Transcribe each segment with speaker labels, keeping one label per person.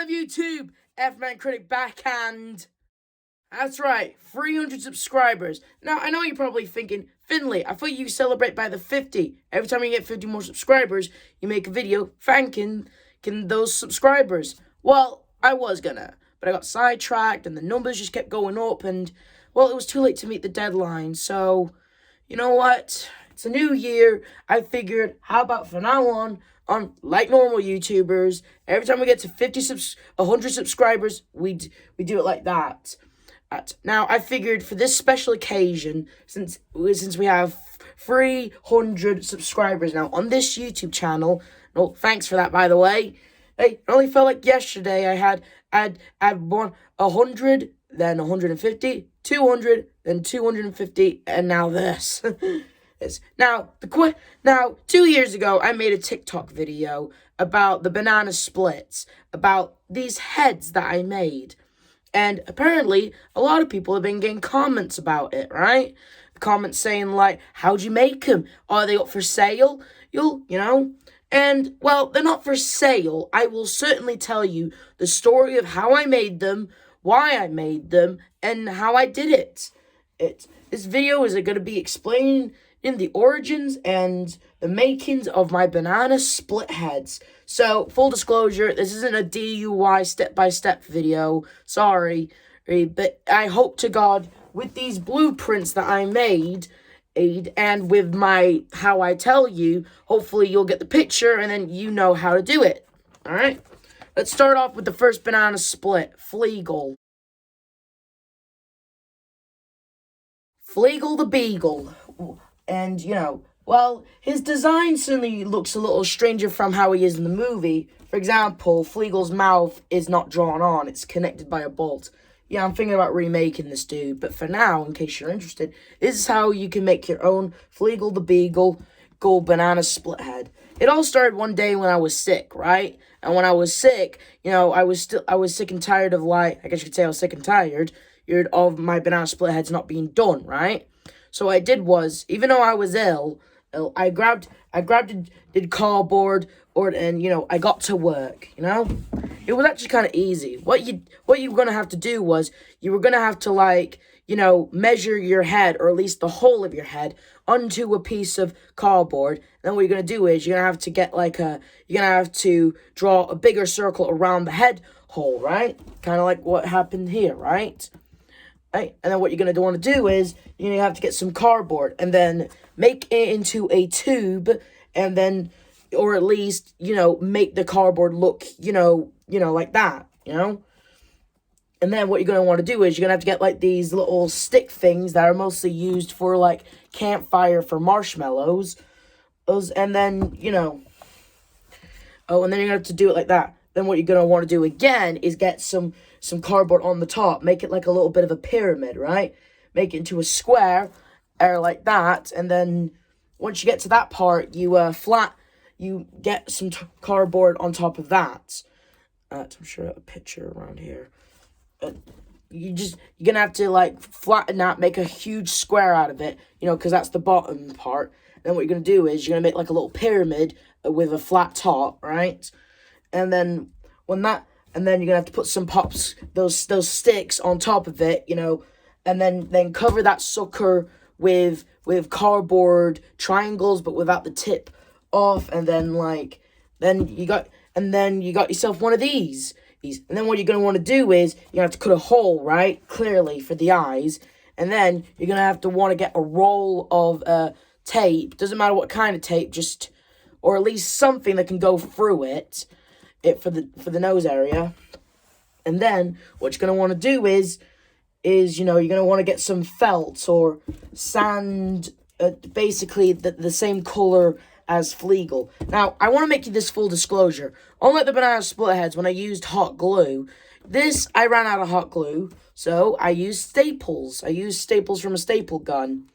Speaker 1: of YouTube? F-Man Critic backhand. That's right, 300 subscribers. Now, I know you're probably thinking, Finley, I thought you celebrate by the 50. Every time you get 50 more subscribers, you make a video thanking those subscribers. Well, I was gonna, but I got sidetracked and the numbers just kept going up and, well, it was too late to meet the deadline. So, you know what? It's a new year. I figured, how about from now on, like normal YouTubers, every time we get to 100 subscribers, we do it like that. Now, I figured for this special occasion, since we have 300 subscribers now on this YouTube channel, no, thanks for that, by the way. Hey, it only felt like yesterday I'd won 100, then 150, 200, then 250, and now this. Now, 2 years ago, I made a TikTok video about the banana splits, about these heads that I made. And apparently, a lot of people have been getting comments about it, right? Comments saying, like, how'd you make them? Are they up for sale? You know? And, well, they're not for sale. I will certainly tell you the story of how I made them, why I made them, and how I did it. This video is going to be explaining in the origins and the makings of my banana split heads. So, full disclosure, this isn't a DIY step-by-step video, sorry, but I hope to God, with these blueprints that I made, and with my how I tell you, hopefully you'll get the picture, and then you know how to do it, alright? Let's start off with the first banana split, Flegel. Flegel the Beagle. And, you know, well, his design certainly looks a little stranger from how he is in the movie. For example, Flegel's mouth is not drawn on, it's connected by a bolt. Yeah, I'm thinking about remaking this dude, but for now, in case you're interested, this is how you can make your own Flegel the Beagle gold banana split head. It all started one day when I was sick, right? And when I was sick, you know, I was sick and tired of, like, I guess you could say I was sick and tired of my banana split heads not being done, right? So what I did was, even though I was ill, I grabbed did cardboard, and, you know, I got to work, you know? It was actually kind of easy. What you were going to have to do was, you were going to have to, like, you know, measure your head, or at least the whole of your head, onto a piece of cardboard. And then what you're going to do is, you're going to have to get, like, you're going to have to draw a bigger circle around the head hole, right? Kind of like what happened here, right? Right? And then what you're going to want to do is, you're going to have to get some cardboard, and then make it into a tube, and then, or at least, you know, make the cardboard look, you know, like that, you know? And then what you're going to want to do is, you're going to have to get, like, these little stick things that are mostly used for, like, campfire for marshmallows. And then, you know, and then you're going to have to do it like that. Then what you're going to want to do again is get some cardboard on the top. Make it like a little bit of a pyramid, right? Make it into a square, like that. And then once you get to that part, you get some cardboard on top of that. I'm sure a picture around here. You're going to have to, like, flatten that, make a huge square out of it, you know, because that's the bottom part. And then what you're going to do is, you're going to make, like, a little pyramid with a flat top, right? And then and then you're gonna have to put some those sticks on top of it, you know, and then cover that sucker with cardboard triangles, but without the tip off, and then you got yourself one of these. And then what you're gonna want to do is, you have to cut a hole, right, clearly for the eyes, and then you're gonna have to want to get a roll of tape. Doesn't matter what kind of tape, or at least something that can go through it for the nose area. And then what you're going to want to do is, you know, you're going to want to get some felt or sand, basically the same color as Flegel. Now, I want to make you this full disclosure. Unlike the banana split heads, when I used hot glue, I ran out of hot glue, so I used staples. I used staples from a staple gun.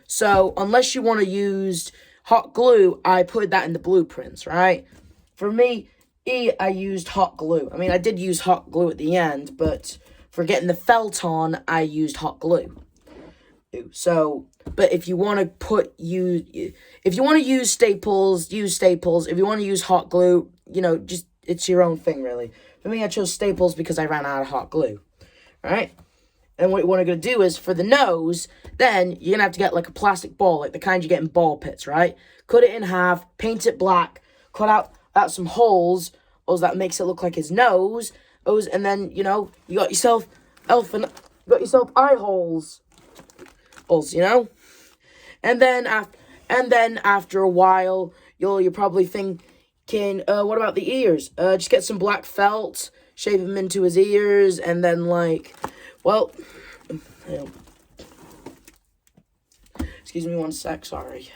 Speaker 1: So, unless you want to use hot glue, I put that in the blueprints, right? For me, I used hot glue. I mean, I did use hot glue at the end, but for getting the felt on, I used hot glue. So, but if you want to use staples, use staples. If you want to use hot glue, you know, just it's your own thing, really. For me, I chose staples because I ran out of hot glue. Alright? And what you're going to do is, for the nose, then you're going to have to get, like, a plastic ball, like the kind you get in ball pits, right? Cut it in half, paint it black, cut out some holes that makes it look like his nose, and then, you know, you got yourself eye holes, you know? And then after a while, you're probably thinking, what about the ears? Just get some black felt, shape him into his ears, and then, like, well, excuse me one sec, sorry.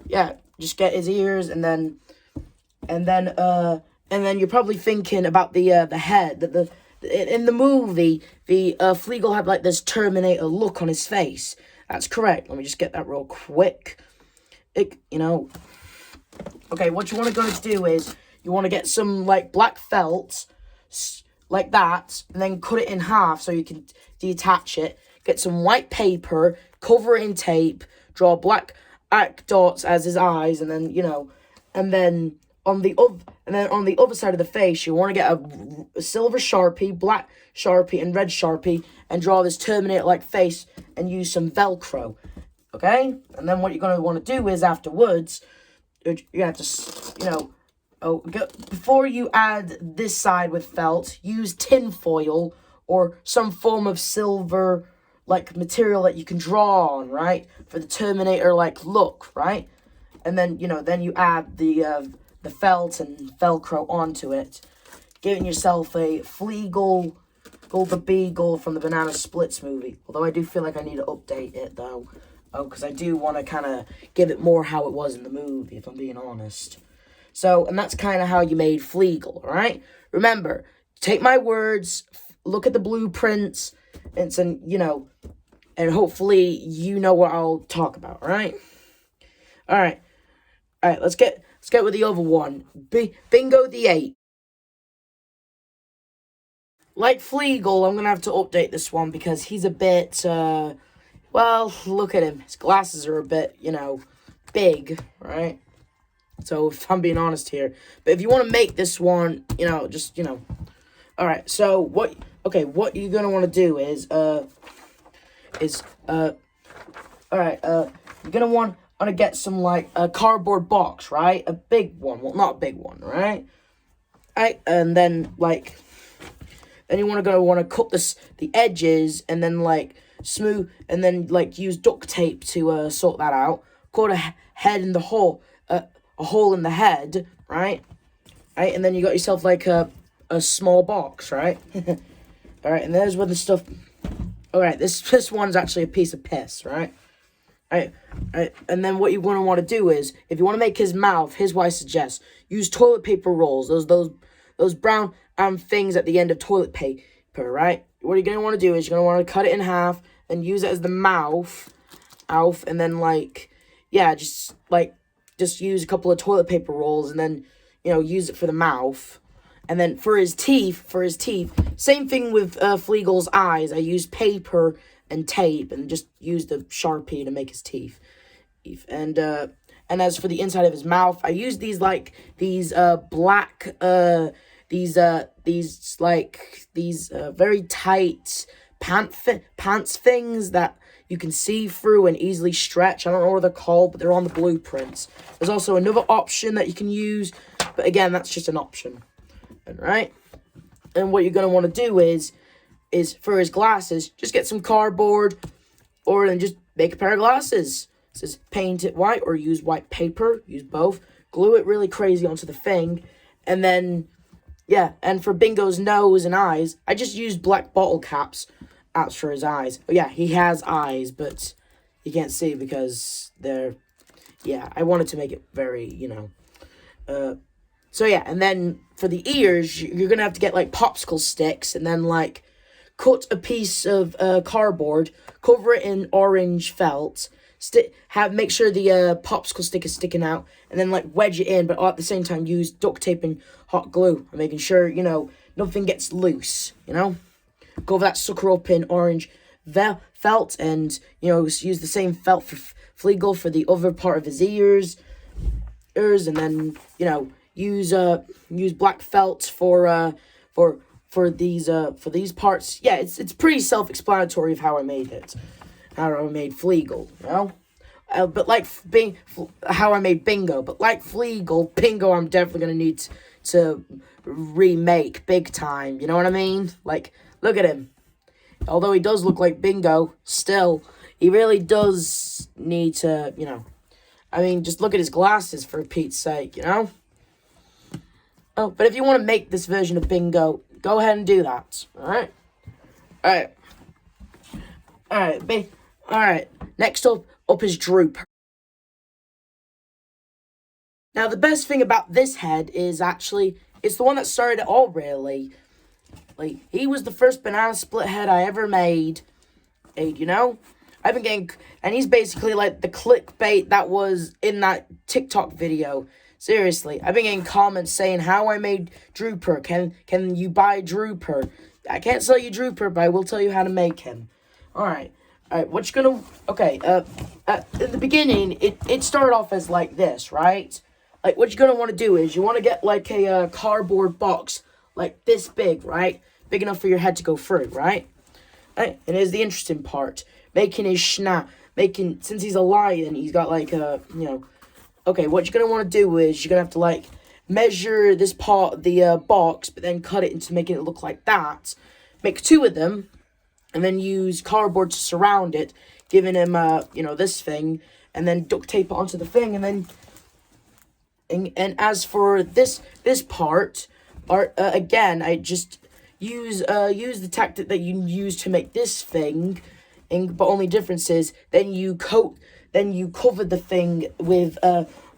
Speaker 1: Yeah, just get his ears, and then you're probably thinking about the head. In the movie, the Flegel had, like, this Terminator look on his face. That's correct. Let me just get that real quick. You know. Okay, what you want to do is, you want to get some, like, black felt, like that, and then cut it in half so you can detach it. Get some white paper, cover it in tape, draw black dots as his eyes, and then, you know, and then on the other side of the face, you want to get a silver Sharpie, black Sharpie, and red Sharpie, and draw this Terminator-like face, and use some Velcro, okay? And then what you're going to want to do is, afterwards, you have to, you know, before you add this side with felt, use tin foil, or some form of silver, like, material that you can draw on, right? For the Terminator-like look, right? And then, you know, then you add the felt and Velcro onto it, giving yourself a Flegel the Beagle from the Banana Splits movie. Although I do feel like I need to update it, though. Oh, because I do want to kind of give it more how it was in the movie, if I'm being honest. So, and that's kind of how you made Flegel, alright? Remember, take my words, look at the blueprints, and you know, and hopefully you know what I'll talk about, alright? Alright, let's get with the other one. Bingo the 8. Like Flegel, I'm going to have to update this one because he's a bit, well, look at him. His glasses are a bit, you know, big, right? So, if I'm being honest here. But if you want to make this one, you know, just, you know. Alright, so, what you're going to want to do is, alright, you're going to want to get some, like, a cardboard box, right? A big one. Well, not a big one, right? Alright, and then, like, then you want to cut the edges, and then, like, smooth, and then, like, use duct tape to, sort that out. Cut a head in the hole, a hole in the head, right? Right, and then you got yourself, like, a small box, right? Alright, and there's where the stuff... Alright, this one's actually a piece of piss, right? Alright, and then what you're going to want to do is, if you want to make his mouth, here's what I suggest. Use toilet paper rolls, those brown things at the end of toilet paper, right? What you're going to want to do is, you're going to want to cut it in half, and use it as the mouth, and then, like, yeah, just use a couple of toilet paper rolls, and then, you know, use it for the mouth. And then for his teeth, same thing with Flegel's eyes. I used paper and tape, and just used the Sharpie to make his teeth. And as for the inside of his mouth, I used these black, very tight pants things that you can see through and easily stretch. I don't know what they're called, but they're on the blueprints. There's also another option that you can use, but again, that's just an option. Alright? And what you're going to want to do is for his glasses, just get some cardboard, or then just make a pair of glasses. It says paint it white, or use white paper, use both. Glue it really crazy onto the thing, and then, yeah, and for Bingo's nose and eyes, I just used black bottle caps for his eyes. Oh yeah, he has eyes, but you can't see because they're, yeah, I wanted to make it very, you know, so yeah, and then for the ears, you're gonna have to get, like, popsicle sticks, and then, like, cut a piece of cardboard, cover it in orange felt, make sure the popsicle stick is sticking out, and then, like, wedge it in, but at the same time use duct tape and hot glue, and making sure, you know, nothing gets loose, you know? Cover that sucker up in orange felt, and, you know, use the same felt for Flegel for the other part of his ears, and then, you know, use black felt for these parts. Yeah, it's pretty self-explanatory of how I made it. How I made Flegel, you know? But like how I made Bingo. But like Flegel, Bingo I'm definitely going to need to remake big time. You know what I mean? Like, look at him. Although he does look like Bingo, still, he really does need to, you know. I mean, just look at his glasses, for Pete's sake, you know? Oh, but if you want to make this version of Bingo, go ahead and do that, alright? Alright. Alright, next up is Drooper. Now, the best thing about this head is actually, it's the one that started it all, really. Like, he was the first banana split head I ever made, you know? I've been getting, and he's basically like the clickbait that was in that TikTok video. Seriously, I've been getting comments saying how I made Drooper. Can you buy Drooper? I can't sell you Drooper, but I will tell you how to make him. Alright, what you gonna, okay, in the beginning, it started off as like this, right? Like, what you're gonna want to do is, you want to get like a cardboard box, like this big, right? Big enough for your head to go through, right? Right, and here's the interesting part. Making his since he's a lion, he's got like a, you know, okay, what you're going to want to do is, you're going to have to like, measure this part of the box, but then cut it into making it look like that. Make 2 of them, and then use cardboard to surround it, giving him, you know, this thing, and then duct tape it onto the thing, and then, and as for this part, again, I just use the tactic that you use to make this thing, but only difference is, then you cover the thing with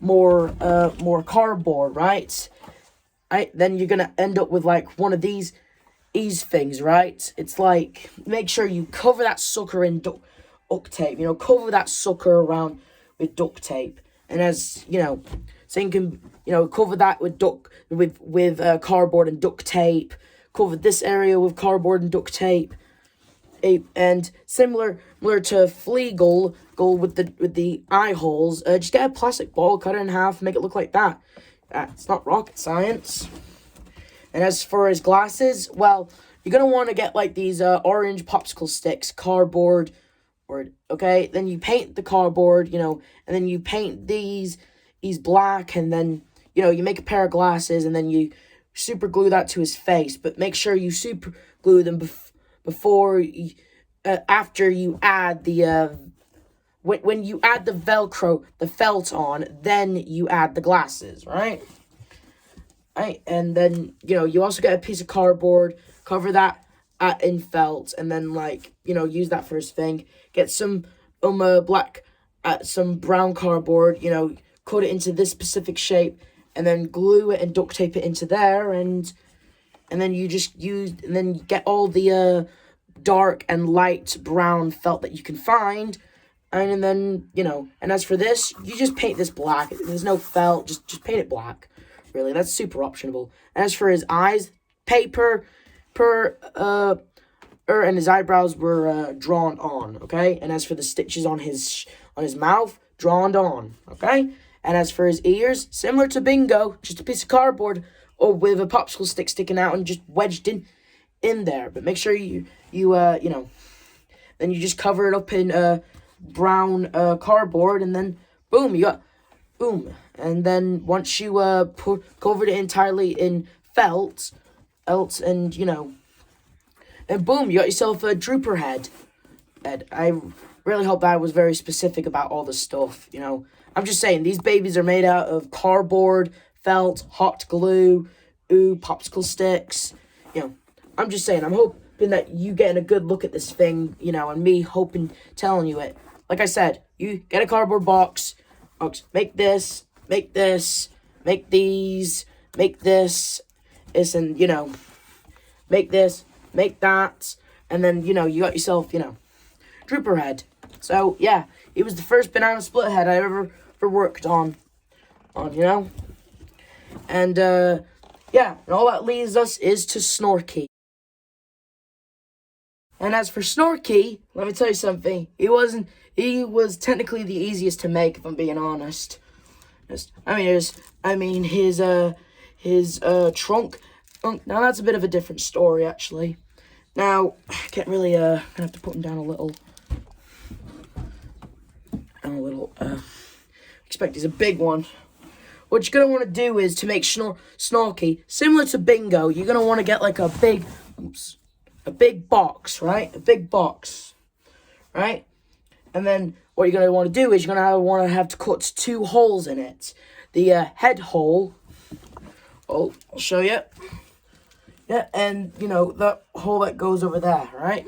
Speaker 1: more cardboard, right? Then you're gonna end up with like one of these things, right? It's like, make sure you cover that sucker in duct tape. You know, cover that sucker around with duct tape, and as you know, so you can, you know, cover that with cardboard and duct tape. Cover this area with cardboard and duct tape. And similar to Flegel, go with the eye holes. Just get a plastic ball, cut it in half, make it look like that. It's not rocket science. And as for his glasses, well, you're gonna want to get like these orange popsicle sticks, cardboard, okay. Then you paint the cardboard, you know, and then you paint these black, and then, you know, you make a pair of glasses, and then you super glue that to his face. But make sure you super glue them before, after you add the, when you add the Velcro, the felt on, then you add the glasses, right? Right, and then, you know, you also get a piece of cardboard, cover that in felt, and then, like, you know, use that for his thing. Get some, some brown cardboard, you know, cut it into this specific shape, and then glue it and duct tape it into there, and then you just and then you get all the dark and light brown felt that you can find, and then, you know, and as for this, you just paint this black. There's no felt, just paint it black, really. That's super optional. And as for his eyes, paper and his eyebrows were drawn on, okay? And as for the stitches on his mouth, drawn on, okay? And as for his ears, similar to Bingo, just a piece of cardboard or with a popsicle stick sticking out and just wedged in there. But make sure you know, then you just cover it up in brown cardboard, and then boom, you got boom. And then once you covered it entirely in felt, and, you know, and boom, you got yourself a Drooper head. And I really hope I was very specific about all the stuff, you know. I'm just saying, these babies are made out of cardboard, felt, hot glue, popsicle sticks, you know. I'm just saying, I'm hoping that you getting a good look at this thing, you know, and me telling you it. Like I said, you get a cardboard box, make this, make these, make this, and, you know, make this, make that, and then, you know, you got yourself, you know, Drooper head. So, yeah, it was the first banana split head I ever worked on, you know? And, yeah, and all that leads us is to Snorky. And as for Snorky, let me tell you something. He was technically the easiest to make, if I'm being honest. His his trunk. Now that's a bit of a different story, actually. Now, I can't really, gonna have to put him down a little. Expect he's a big one. What you're gonna want to do is to make Snorky, similar to Bingo, you're gonna want to get like a big box, right? A big box, right? And then what you're gonna want to do is you're gonna want to have to cut 2 holes in it. The head hole. Oh, I'll show you. Yeah, and you know that hole that goes over there, right?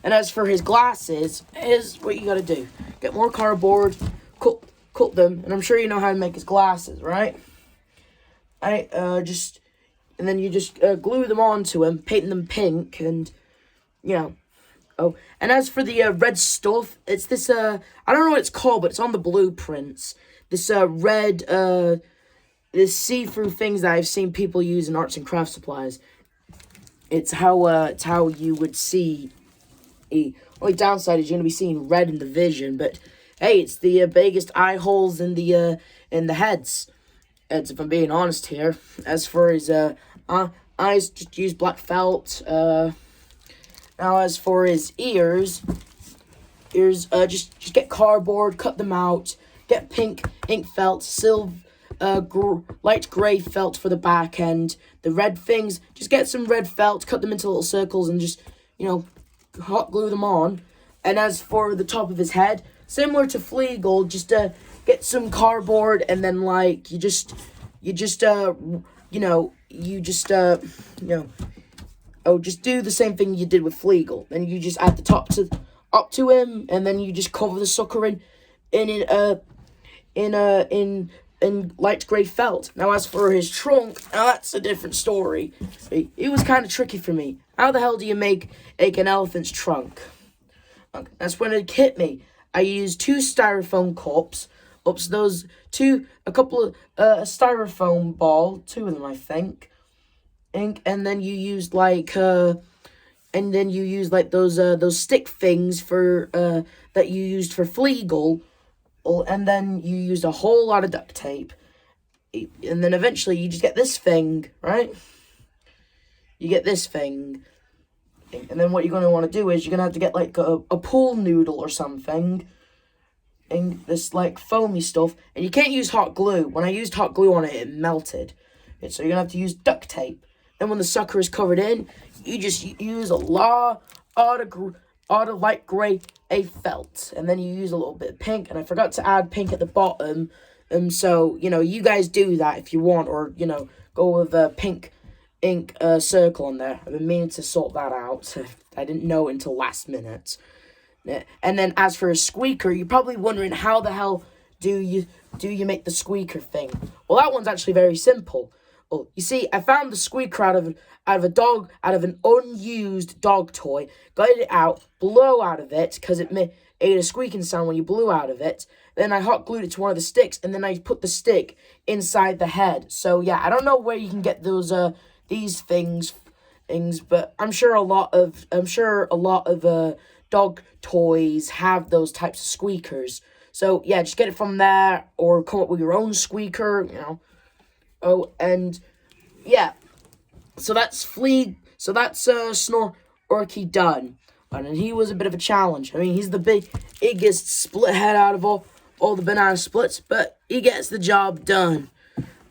Speaker 1: And as for his glasses, is what you gotta do: get more cardboard, cut them, and I'm sure you know how to make his glasses, right? And then you just glue them onto him, paint them pink, and you know. Oh, and as for the red stuff, it's this I don't know what it's called, but it's on the blueprints. This red this see-through things that I've seen people use in arts and craft supplies. It's how you would see. Only downside is you're gonna be seeing red in the vision, but hey, it's the biggest eye holes in the heads. As if I'm being honest here. As for his eyes, just use black felt. Now as for his ears, just get cardboard, cut them out, get pink ink felt, light grey felt for the back end. The red things, just get some red felt, cut them into little circles, and just, you know, hot glue them on. And as for the top of his head, similar to Flegel, just get some cardboard, and then like you just do the same thing you did with Flegel. Then you just add the top up to him, and then you just cover the sucker in light grey felt. Now as for his trunk, now that's a different story. It was kind of tricky for me. How the hell do you make an elephant's trunk? That's when it hit me. I used 2 styrofoam cups, a couple of styrofoam ball, 2 of them I think, and then you used like those stick things for that you used for Flegel, and then you used a whole lot of duct tape, and then eventually you just get this thing, right? You get this thing. And then what you're going to want to do is you're going to have to get like a pool noodle or something. And this like foamy stuff. And you can't use hot glue. When I used hot glue on it, it melted. So you're going to have to use duct tape. Then when the sucker is covered in, you just use a lot of light grey felt. And then you use a little bit of pink. And I forgot to add pink at the bottom. So, you know, you guys do that if you want. Or, you know, go with a pink ink circle on there. I've been meaning to sort that out. I didn't know until last minute. And then as for a squeaker, you're probably wondering how the hell do you make the squeaker thing? Well, that one's actually very simple. Well, you see, I found the squeaker out of an unused dog toy, got it out, blew out of it because it made a squeaking sound when you blew out of it. Then I hot glued it to one of the sticks, and then I put the stick inside the head. So yeah, I don't know where you can get those these things, but I'm sure a lot of dog toys have those types of squeakers. So yeah, just get it from there, or come up with your own squeaker, you know. Oh, and yeah, so that's Snorky done, and he was a bit of a challenge. I mean, he's the biggest split head out of all the banana splits, but he gets the job done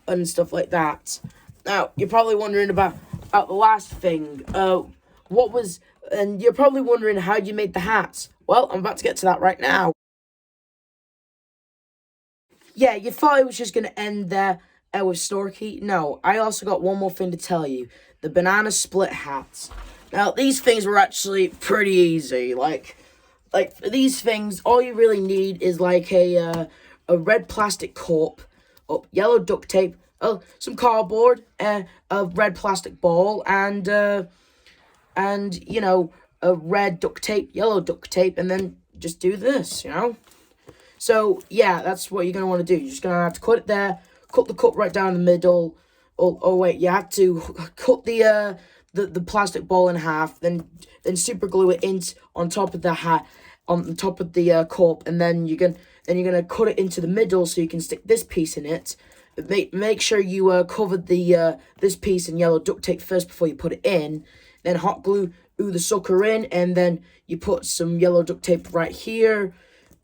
Speaker 1: and stuff like that. Now, you're probably wondering about the last thing. And you're probably wondering how you made the hats. Well, I'm about to get to that right now. Yeah, you thought it was just going to end there with Snorky. No, I also got one more thing to tell you. The banana split hats. Now, these things were actually pretty easy. Like for these things, all you really need is like a red plastic cup, yellow duct tape, some cardboard, a red plastic ball, and you know, a red duct tape, yellow duct tape, and then just do this, you know. So yeah, that's what you're gonna want to do. You're just gonna have to cut it there, cut the cup right down the middle. Oh wait, you have to cut the plastic ball in half, then super glue it in on top of the hat, on top of the cup, and then you're gonna cut it into the middle so you can stick this piece in it. make sure you cover the this piece in yellow duct tape first before you put it in. Then hot glue the sucker in, and then you put some yellow duct tape right here,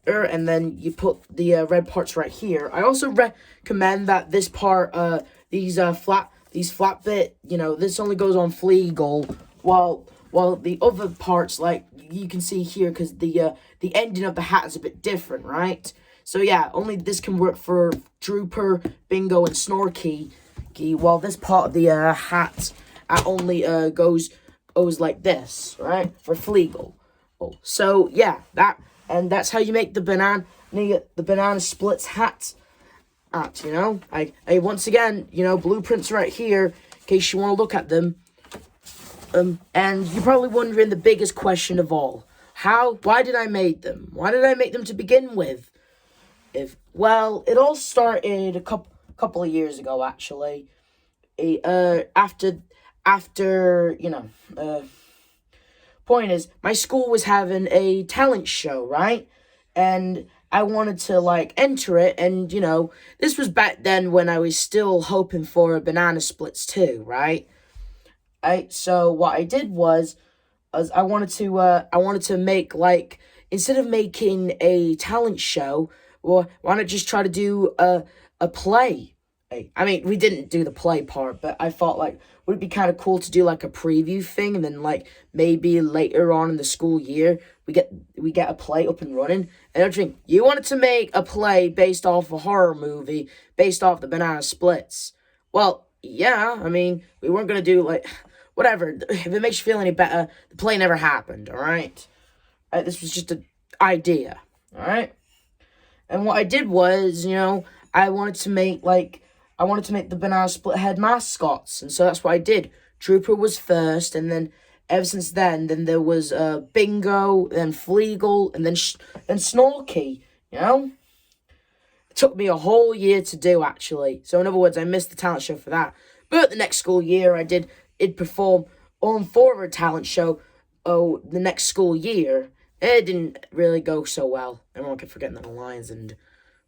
Speaker 1: and then you put the red parts right here. I also recommend that this part, these flat bit, this only goes on Flegel, while the other parts, like you can see here, because the ending of the hat is a bit different, right? So yeah, only this can work for Drooper, Bingo, and Snorky, while this part of the hat only goes like this, right? For Flegel. So yeah, that's how you make the banana splits hat. I once again, blueprints right here in case you want to look at them. And you're probably wondering the biggest question of all: why did I make them? Why did I make them to begin with? Well, it all started a couple of years ago, actually. Point is, my school was having a talent show, right? And I wanted to, enter it, and, this was back then when I was still hoping for a banana splits too, right? So what I did was I wanted to make, instead of making a talent show, well, why not just try to do a play? I mean, we didn't do the play part, but I thought, would it be kind of cool to do, a preview thing, and then, maybe later on in the school year, we get a play up and running. And everything. You wanted to make a play based off a horror movie, based off the banana splits. Well, yeah, I mean, we weren't going to do, whatever. If it makes you feel any better, the play never happened, all right? This was just an idea, all right? And what I did was, I wanted to make the banana split head mascots, and so that's what I did. Drooper was first, and then ever since then there was Bingo, then Flegel, and then Snorky. It took me a whole year to do, actually. So in other words, I missed the talent show for that. But the next school year, I'd perform on for a talent show. The next school year, it didn't really go so well. Everyone kept forgetting the lines, and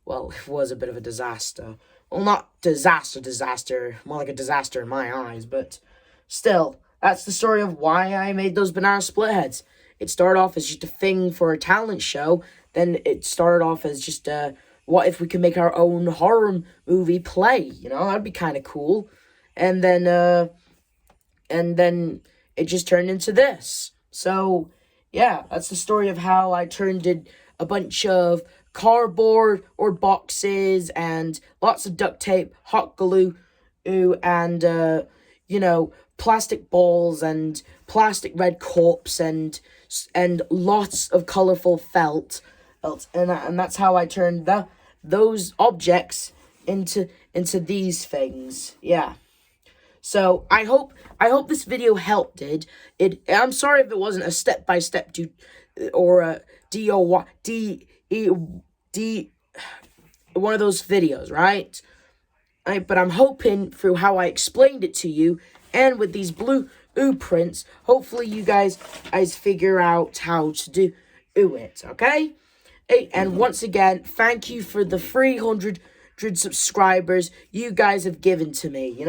Speaker 1: well, it was a bit of a disaster. Well, not disaster, more like a disaster in my eyes, but still, that's the story of why I made those banana split heads. It started off as just a thing for a talent show, then it started off as just, what if we could make our own horror movie play, that'd be kind of cool, and then it just turned into this. So, yeah, that's the story of how I turned a bunch of cardboard or boxes and lots of duct tape, hot glue, and plastic balls and plastic red cups and lots of colorful felt, and that's how I turned those objects into these things. Yeah. So I hope this video helped. I'm sorry if it wasn't a step-by-step or a one of those videos, right? But I'm hoping through how I explained it to you and with these blueprints, hopefully you guys figure out how to do it, okay? Hey, and once again, thank you for the 300 subscribers you guys have given to me,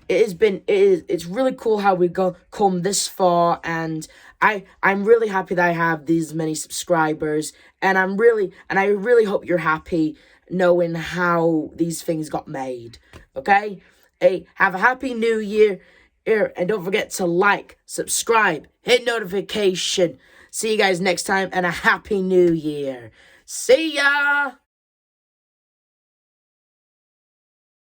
Speaker 1: It's really cool how we come this far, and I'm really happy that I have these many subscribers, and I really hope you're happy knowing how these things got made, okay? Hey, have a happy new year, and don't forget to like, subscribe, hit notification. See you guys next time, and a happy new year. See ya!